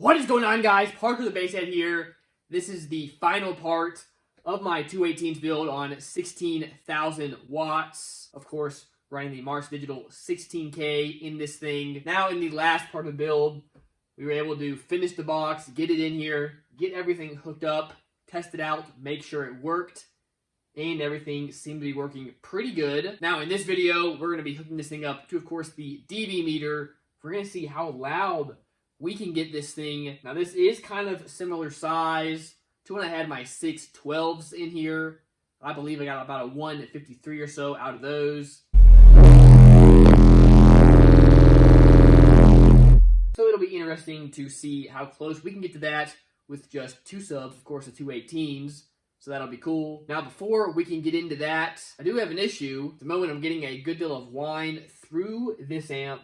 What is going on, guys? Parker the Basshead here. This is the final part of my 218s build on 16,000 watts. Of course, running the Marts Digital 16K in this thing. Now, in the last part of the build, we were able to finish the box, get it in here, get everything hooked up, test it out, make sure it worked, and everything seemed to be working pretty good. Now, in this video, we're going to be hooking this thing up to, of course, the dB meter. We're going to see how loud we can get this thing. Now, this is kind of similar size to when I had my 612s in here. I believe I got about a 153 or so out of those. So it'll be interesting to see how close we can get to that with just 2 subs, of course, the 218s. So that'll be cool. Now, before we can get into that, I do have an issue. At the moment, I'm getting a good deal of whine through this amp.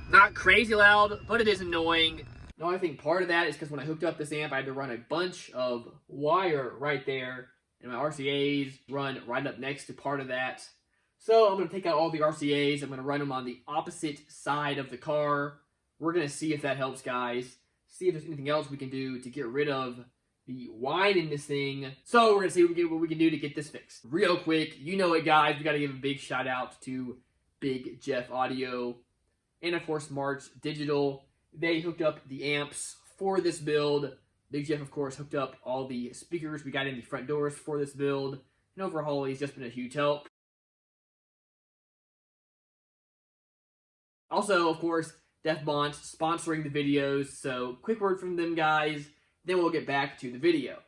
Not crazy loud, but it is annoying. Now, I think part of that is because when I hooked up this amp, I had to run a bunch of wire right there, and my RCAs run right up next to part of that. So I'm going to take out all the RCAs. I'm going to run them on the opposite side of the car. We're going to see if that helps, guys. See if there's anything else we can do to get rid of the whine in this thing. So we're going to see what we can do to get this fixed. Real quick, you know it, guys. We got to give a big shout out to Big Jeff Audio. And, of course, Marts Digital. They hooked up the amps for this build. Big Jeff, of course, hooked up all the speakers we got in the front doors for this build. And overall, he's just been a huge help. Also, of course, Bonts sponsoring the videos. So, quick word from them, guys. Then we'll get back to the video.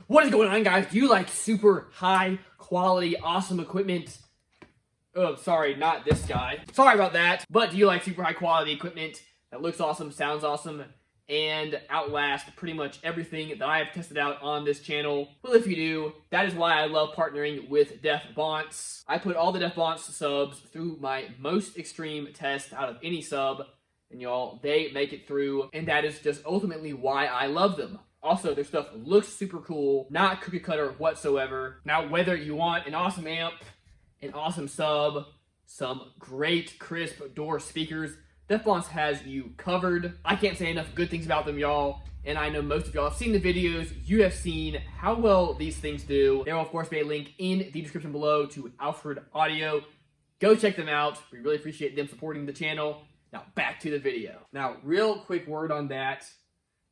What is going on, guys? Do you like super high quality, awesome equipment? Oh, sorry, not this guy. Sorry about that. But do you like super high quality equipment that looks awesome, sounds awesome, and outlasts pretty much everything that I have tested out on this channel? Well, if you do, that is why I love partnering with Bonts. I put all the Bonts subs through my most extreme test out of any sub, and y'all, they make it through, and that is just ultimately why I love them. Also, their stuff looks super cool, not cookie cutter whatsoever. Now, whether you want an awesome amp, an awesome sub, some great crisp door speakers, Bonts has you covered. I can't say enough good things about them, y'all. And I know most of y'all have seen the videos. You have seen how well these things do. There will, of course, be a link in the description below to Alfred Audio. Go check them out. We really appreciate them supporting the channel. Now, back to the video. Now, real quick word on that.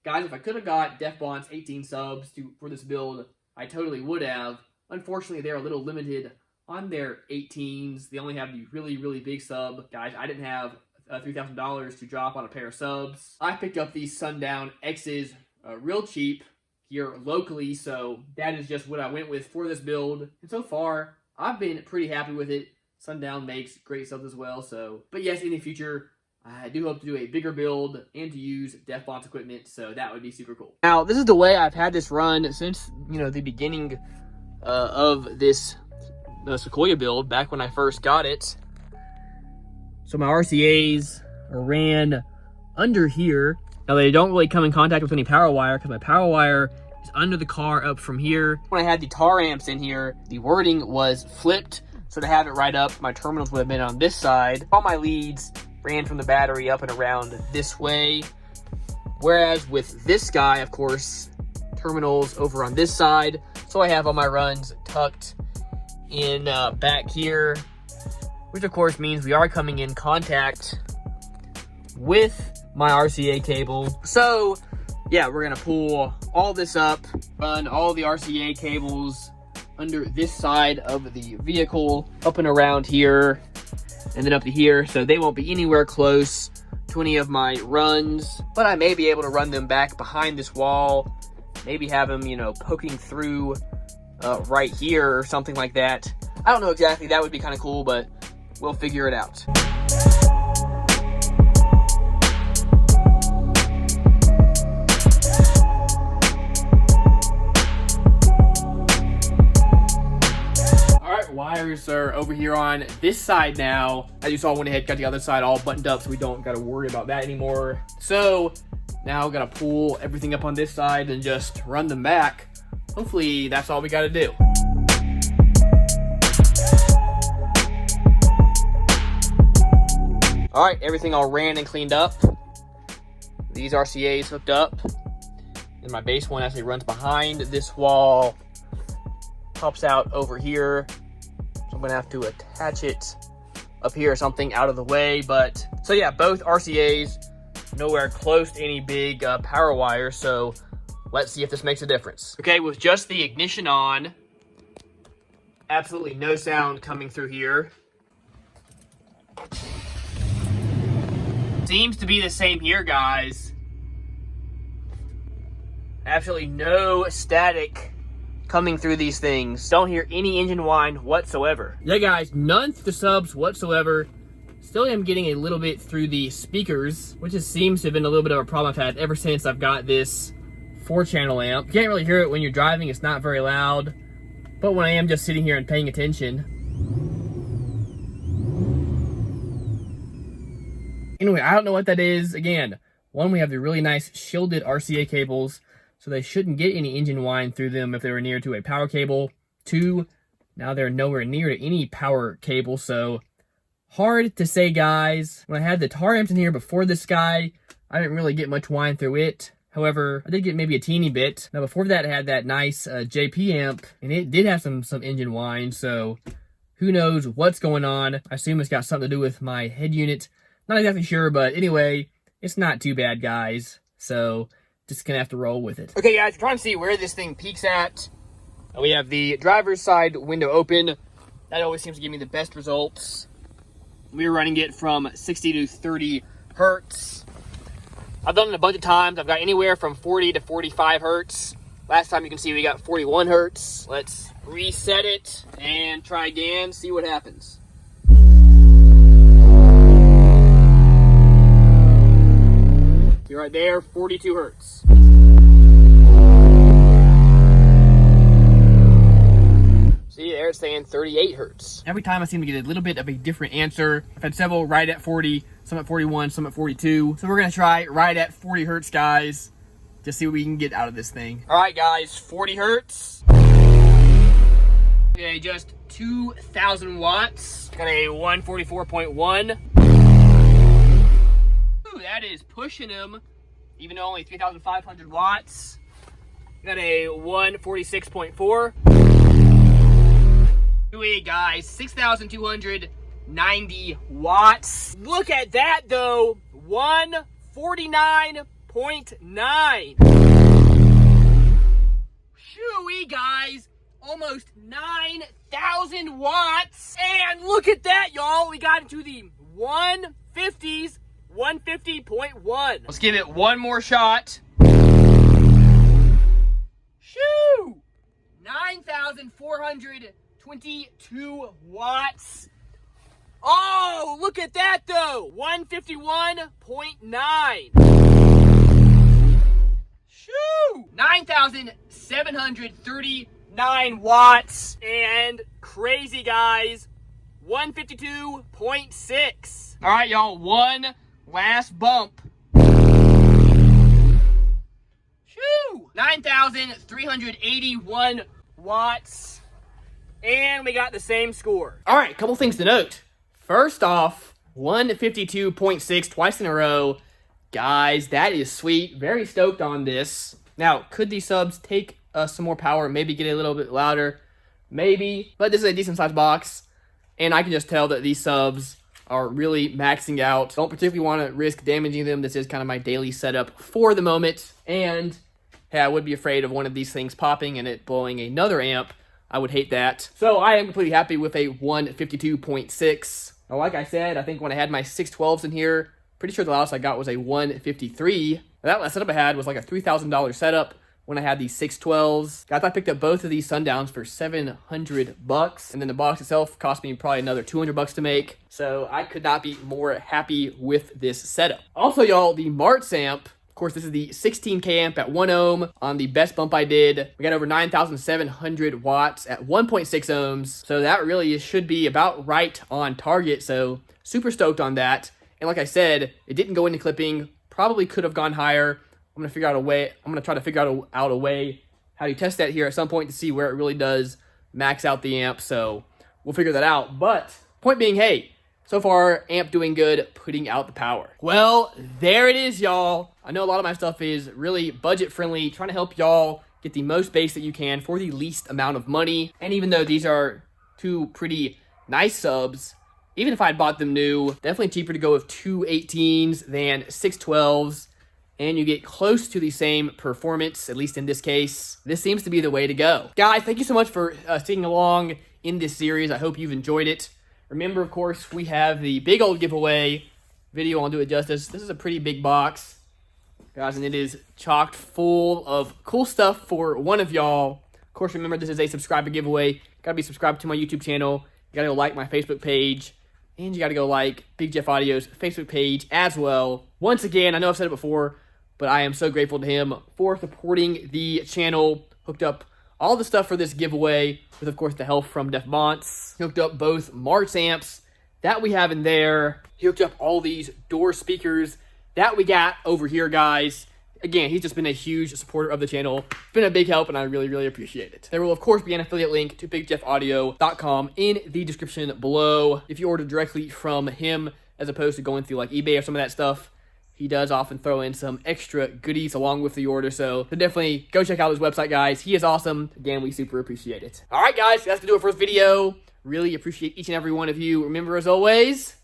Guys, if I could have got Bonts 18 subs for this build, I totally would have. Unfortunately, they're a little limited on their 18s. They only have the really, really big sub. Guys, I didn't have $3,000 to drop on a pair of subs. I picked up these Sundown X's real cheap here locally, so that is just what I went with for this build. And so far, I've been pretty happy with it. Sundown makes great subs as well, so. But yes, in the future, I do hope to do a bigger build and to use Bonts equipment, so that would be super cool. Now, this is the way I've had this run since, the beginning of this Sequoia build, back when I first got it. So my RCAs ran under here. Now, they don't really come in contact with any power wire because my power wire is under the car up from here. When I had the tar amps in here, the wording was flipped. So to have it right up, my terminals would have been on this side. All my leads ran from the battery up and around this way. Whereas with this guy, of course, terminals over on this side. So I have all my runs tucked in back here, which of course means we are coming in contact with my RCA cable. So yeah, we're gonna pull all this up, run all the RCA cables under this side of the vehicle, up and around here, and then up to here, so they won't be anywhere close to any of my runs, but I may be able to run them back behind this wall, maybe have them, poking through right here or something like that. I don't know exactly, that would be kind of cool, but we'll figure it out. All right, wires amps are over here on this side now. As you saw, I went ahead, got the other side all buttoned up so we don't got to worry about that anymore. So now got to pull everything up on this side and just run them back. Hopefully that's all we got to do. All right, everything all ran and cleaned up. These RCAs hooked up. And my base one actually runs behind this wall, pops out over here. So I'm gonna have to attach it up here or something out of the way. But so yeah, both RCAs nowhere close to any big power wire. So let's see if this makes a difference. Okay, with just the ignition on, absolutely no sound coming through here. Seems to be the same here, guys. Absolutely no static coming through these things. Don't hear any engine whine whatsoever. Yeah, guys, none through the subs whatsoever. Still am getting a little bit through the speakers, which seems to have been a little bit of a problem I've had ever since I've got this 4-channel amp. You can't really hear it when you're driving. It's not very loud. But when I am just sitting here and paying attention. Anyway, I don't know what that is. Again, one, we have the really nice shielded RCA cables, so they shouldn't get any engine whine through them if they were near to a power cable. 2, now they're nowhere near to any power cable, so hard to say, guys. When I had the tar amps in here before this guy, I didn't really get much whine through it. However, I did get maybe a teeny bit. Now, before that, I had that nice JP amp, and it did have some engine whine, so who knows what's going on. I assume it's got something to do with my head unit. Not exactly sure, but anyway, it's not too bad, guys. So just gonna have to roll with it. Okay, guys, we're trying to see where this thing peaks at. We have the driver's side window open. That always seems to give me the best results. We're running it from 60 to 30 hertz. I've done it a bunch of times. I've got anywhere from 40 to 45 hertz. Last time you can see we got 41 hertz. Let's reset it and try again, see what happens. You're right there, 42 hertz. See, there it's saying 38 hertz. Every time I seem to get a little bit of a different answer. I've had several right at 40, some at 41, some at 42. So we're gonna try right at 40 hertz, guys. Just see what we can get out of this thing. All right, guys, 40 hertz. Okay, just 2,000 watts. Got a 144.1. That is pushing him, even though only 3,500 watts. Got a 146.4. Anyway, guys, 6,290 watts. Look at that, though. 149.9. Shooey, guys. Almost 9,000 watts. And look at that, y'all. We got into the 150s. 150.1. Let's give it one more shot. Shoo! 9,422 watts. Oh, look at that though. 151.9. Shoo! 9,739 watts. And crazy, guys. 152.6. All right, y'all. One last bump. Shoo! 9,381 watts. And we got the same score. All right, couple things to note. First off, 152.6 twice in a row. Guys, that is sweet. Very stoked on this. Now, could these subs take some more power? Maybe get a little bit louder? Maybe. But this is a decent sized box. And I can just tell that these subs are really maxing out. Don't particularly want to risk damaging them. This is kind of my daily setup for the moment. And hey, I would be afraid of one of these things popping and it blowing another amp. I would hate that. So I am completely happy with a 152.6. Now, like I said, I think when I had my 612s in here, pretty sure the loudest I got was a 153. Now, that setup I had was like a $3,000 setup when I had these 612s. Guys, I picked up both of these Sundowns for $700, and then the box itself cost me probably another $200 to make. So I could not be more happy with this setup. Also, y'all, the Marts amp course, this is the 16K amp at 1 ohm. On the best bump I did, we got over 9,700 watts at 1.6 ohms. So that really should be about right on target. So super stoked on that. And like I said, it didn't go into clipping. Probably could have gone higher. I'm going to figure out a way. I'm going to try to figure out a way how to test that here at some point to see where it really does max out the amp. So we'll figure that out. But point being, hey, so far, amp doing good, putting out the power. Well, there it is, y'all. I know a lot of my stuff is really budget friendly, trying to help y'all get the most bass that you can for the least amount of money. And even though these are two pretty nice subs, even if I had bought them new, definitely cheaper to go with two 18s than 612s. And you get close to the same performance, at least in this case. This seems to be the way to go. Guys, thank you so much for sticking along in this series. I hope you've enjoyed it. Remember, of course, we have the big old giveaway video. I'll do it justice. This is a pretty big box, guys, and it is chocked full of cool stuff for one of y'all. Of course, remember, this is a subscriber giveaway. You gotta be subscribed to my YouTube channel. You gotta go like my Facebook page. And you gotta go like Big Jeff Audio's Facebook page as well. Once again, I know I've said it before, but I am so grateful to him for supporting the channel. Hooked up all the stuff for this giveaway with, of course, the help from Marts. He hooked up both Marts amps that we have in there. He hooked up all these door speakers that we got over here, guys. Again, he's just been a huge supporter of the channel. It's been a big help, and I really, really appreciate it. There will, of course, be an affiliate link to bigjeffaudio.com in the description below. If you order directly from him, as opposed to going through like eBay or some of that stuff, he does often throw in some extra goodies along with the order. So definitely go check out his website, guys. He is awesome. Again, we super appreciate it. All right, guys, that's going to do it for this video. Really appreciate each and every one of you. Remember, as always,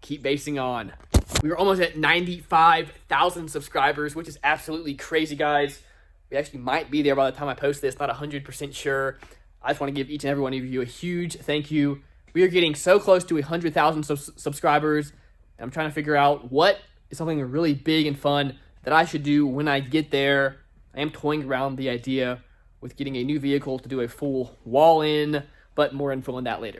keep basing on. We were almost at 95,000 subscribers, which is absolutely crazy, guys. We actually might be there by the time I post this. Not 100% sure. I just want to give each and every one of you a huge thank you. We are getting so close to 100,000 subscribers. And I'm trying to figure out what is something really big and fun that I should do when I get there. I am toying around the idea with getting a new vehicle to do a full wall in, but more info on that later.